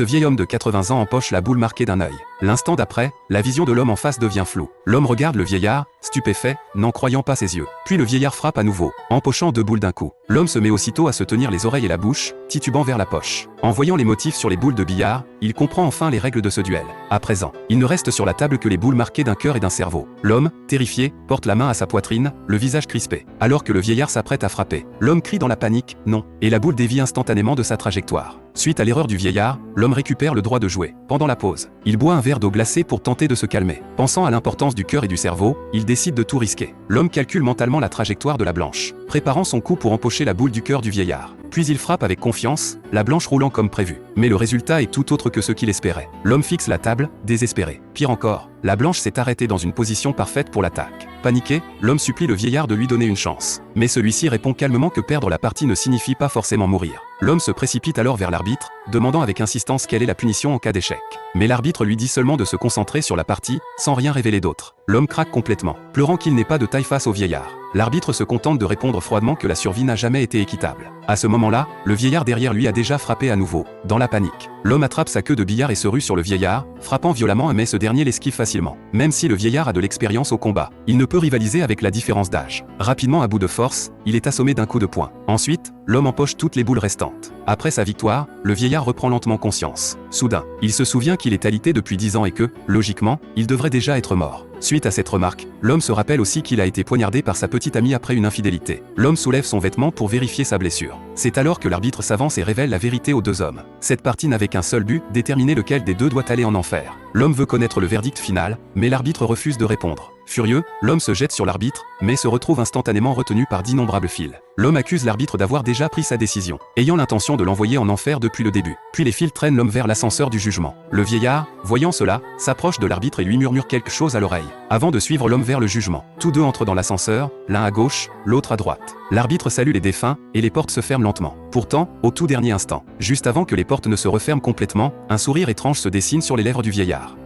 Ce vieil homme de 80 ans empoche la boule marquée d'un œil. L'instant d'après, la vision de l'homme en face devient floue. L'homme regarde le vieillard, stupéfait, n'en croyant pas ses yeux. Puis le vieillard frappe à nouveau, empochant 2 boules d'un coup. L'homme se met aussitôt à se tenir les oreilles et la bouche, titubant vers la poche. En voyant les motifs sur les boules de billard, il comprend enfin les règles de ce duel. À présent, il ne reste sur la table que les boules marquées d'un cœur et d'un cerveau. L'homme, terrifié, porte la main à sa poitrine, le visage crispé. Alors que le vieillard s'apprête à frapper, l'homme crie dans la panique « non » et la boule dévie instantanément de sa trajectoire. Suite à l'erreur du vieillard, l'homme récupère le droit de jouer. Pendant la pause, il boit un verre d'eau glacée pour tenter de se calmer. Pensant à l'importance du cœur et du cerveau, il décide de tout risquer. L'homme calcule mentalement la trajectoire de la blanche, préparant son coup pour empocher la boule du cœur du vieillard. Puis il frappe avec confiance, la blanche roulant comme prévu. Mais le résultat est tout autre que ce qu'il espérait. L'homme fixe la table, désespéré. Pire encore, la blanche s'est arrêtée dans une position parfaite pour l'attaque. Paniqué, l'homme supplie le vieillard de lui donner une chance. Mais celui-ci répond calmement que perdre la partie ne signifie pas forcément mourir. L'homme se précipite alors vers l'arbitre, demandant avec insistance quelle est la punition en cas d'échec. Mais l'arbitre lui dit seulement de se concentrer sur la partie, sans rien révéler d'autre. L'homme craque complètement, pleurant qu'il n'est pas de taille face au vieillard. L'arbitre se contente de répondre froidement que la survie n'a jamais été équitable. À ce moment-là, le vieillard derrière lui a déjà frappé à nouveau. Dans la panique, l'homme attrape sa queue de billard et se rue sur le vieillard, frappant violemment mais ce dernier l'esquive facilement. Même si le vieillard a de l'expérience au combat, il ne peut rivaliser avec la différence d'âge. Rapidement à bout de force, il est assommé d'un coup de poing. Ensuite, l'homme empoche toutes les boules restantes. Après sa victoire, le vieillard reprend lentement conscience. Soudain, il se souvient qu'il est alité depuis 10 ans et que, logiquement, il devrait déjà être mort. Suite à cette remarque, l'homme se rappelle aussi qu'il a été poignardé par sa petite amie après une infidélité. L'homme soulève son vêtement pour vérifier sa blessure. C'est alors que l'arbitre s'avance et révèle la vérité aux 2 hommes. Cette partie n'avait qu'un seul but, déterminer lequel des 2 doit aller en enfer. L'homme veut connaître le verdict final, mais l'arbitre refuse de répondre. Furieux, l'homme se jette sur l'arbitre, mais se retrouve instantanément retenu par d'innombrables fils. L'homme accuse l'arbitre d'avoir déjà pris sa décision, ayant l'intention de l'envoyer en enfer depuis le début. Puis les fils traînent l'homme vers l'ascenseur du jugement. Le vieillard, voyant cela, s'approche de l'arbitre et lui murmure quelque chose à l'oreille, avant de suivre l'homme vers le jugement. Tous 2 entrent dans l'ascenseur, l'un à gauche, l'autre à droite. L'arbitre salue les défunts, et les portes se ferment lentement. Pourtant, au tout dernier instant, juste avant que les portes ne se referment complètement, un sourire étrange se dessine sur les lèvres du vieillard.